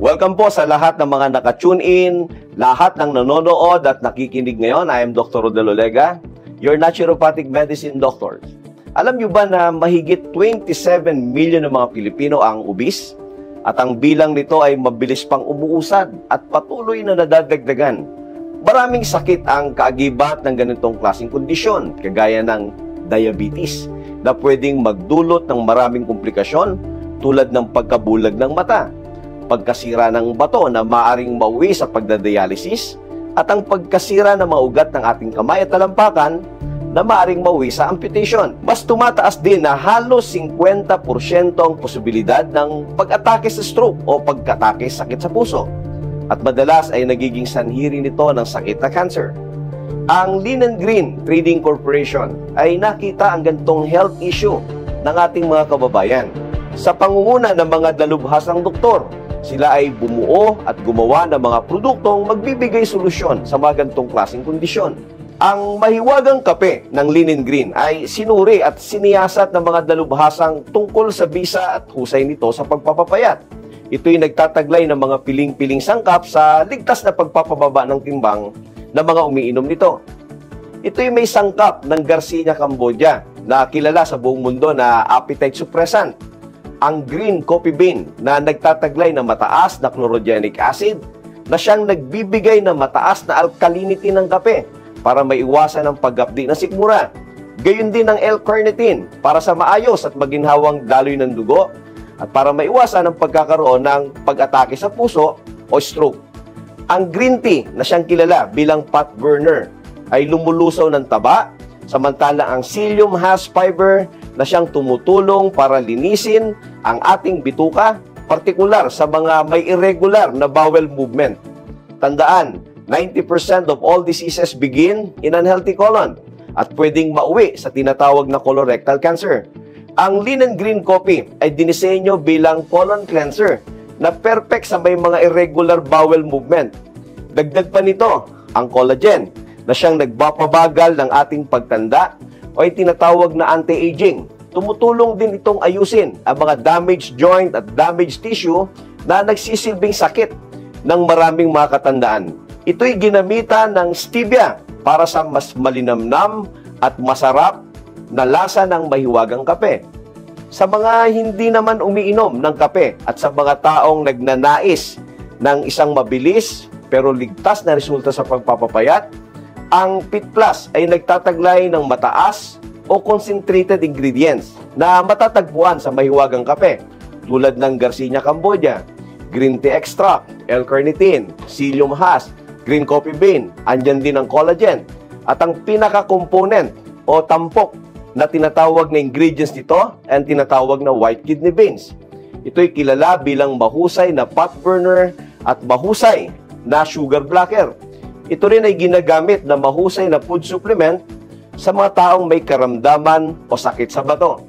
Welcome po sa lahat ng mga naka-tune in, lahat ng nanonood at nakikinig ngayon. I am Dr. Rodel Olega, your naturopathic medicine doctor. Alam niyo ba na mahigit 27 million ng mga Pilipino ang obese? At ang bilang nito ay mabilis pang umuusad at patuloy na nadadagdagan. Maraming sakit ang kaagibat ng ganitong klaseng kondisyon, kagaya ng diabetes, na pwedeng magdulot ng maraming komplikasyon tulad ng pagkabulag ng mata, pagkasira ng bato na maaring mauwi sa pagdadialysis, at ang pagkasira ng mga ugat ng ating kamay at talampakan na maaring mauwi sa amputation. Mas tumataas din na halos 50% ang posibilidad ng pag-atake sa stroke o pagkatake sakit sa puso. At madalas ay nagiging sanhi nito ng sakit na cancer. Ang Lean & Green Trading Corporation ay nakita ang ganitong health issue ng ating mga kababayan. Sa pangunguna ng mga dalubhasang doktor, sila ay bumuo at gumawa ng mga produktong magbibigay solusyon sa mga ganitong klaseng kondisyon. Ang mahiwagang kape ng Lean & Green ay sinuri at siniyasat ng mga dalubhasang tungkol sa bisa at husay nito sa pagpapapayat. Ito'y nagtataglay ng mga piling-piling sangkap sa ligtas na pagpapababa ng timbang ng mga umiinom nito. Ito'y may sangkap ng Garcinia Cambodia na kilala sa buong mundo na appetite suppressant. Ang green coffee bean na nagtataglay ng mataas na chlorogenic acid na siyang nagbibigay ng mataas na alkalinity ng kape para maiwasan ang paggapdi ng sikmura. Gayon din ang L-carnitine para sa maayos at maginhawang daloy ng dugo at para maiwasan ang pagkakaroon ng pag-atake sa puso o stroke. Ang green tea na siyang kilala bilang fat burner ay lumulusaw ng taba, samantala ang psyllium has fiber na siyang tumutulong para linisin ang ating bituka, partikular sa mga may irregular na bowel movement. Tandaan, 90% of all diseases begin in unhealthy colon at pwedeng mauwi sa tinatawag na colorectal cancer. Ang Lean & Green Coffee ay dinisenyo bilang colon cleanser na perfect sa may mga irregular bowel movement. Dagdag pa nito ang collagen na siyang nagpapabagal ng ating pagtanda o ay tinatawag na anti-aging. Tumutulong din itong ayusin ang mga damaged joint at damaged tissue na nagsisilbing sakit ng maraming mga katandaan. Ito'y ginamitan ng stevia para sa mas malinamnam at masarap na lasa ng mahiwagang kape. Sa mga hindi naman umiinom ng kape at sa mga taong nagnanais ng isang mabilis pero ligtas na resulta sa pagpapapayat, ang Fit Plus ay nagtataglay ng mataas o concentrated ingredients na matatagpuan sa mahiwagang kape tulad ng Garcinia Cambodia, green tea extract, L-carnitine, psyllium has, green coffee bean, andyan din ang collagen. At ang pinaka-component o tampok na tinatawag na ingredients nito ay tinatawag na white kidney beans. Ito'y kilala bilang mahusay na fat burner at mahusay na sugar blocker. Ito rin ay ginagamit na mahusay na food supplement sa mga taong may karamdaman o sakit sa bato.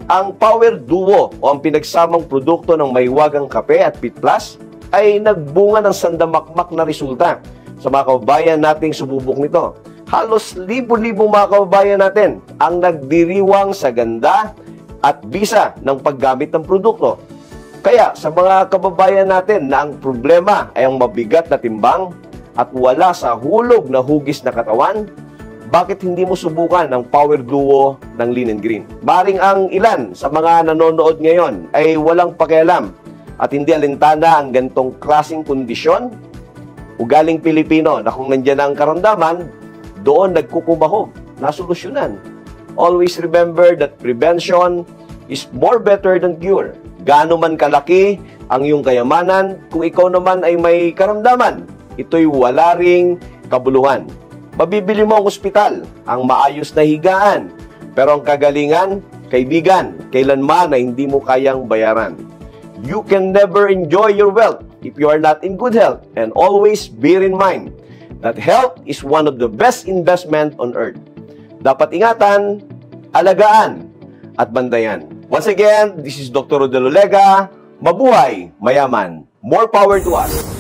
Ang Power Duo o ang pinagsamang produkto ng mahiwagang kape at Fit Plus ay nagbunga ng sandamakmak na resulta sa mga kababayan nating sububok nito. Halos libo-libong mga kababayan natin ang nagdiriwang sa ganda at bisa ng paggamit ng produkto. Kaya sa mga kababayan natin na ang problema ay ang mabigat na timbang at wala sa hulog na hugis na katawan, bakit hindi mo subukan ang Power Duo ng Lean & Green? Maring ang ilan sa mga nanonood ngayon ay walang pakialam at hindi alintana ang ganitong klaseng kondisyon. Ugaling Pilipino na kung nandiyan ang karamdaman, doon nagkukumahog, nasolusyonan. Always remember that prevention is more better than cure. Gaano man kalaki ang iyong kayamanan, kung ikaw naman ay may karamdaman, ito'y wala ring kabuluhan. Mabibili mo ang ospital, ang maayos na higaan, pero ang kagalingan, kaibigan, kailanman na hindi mo kayang bayaran. You can never enjoy your wealth if you are not in good health, and always bear in mind that health is one of the best investment on earth. Dapat ingatan, alagaan, at bandayan. Once again, this is Dr. Rodel Olega. Mabuhay, mayaman. More power to us.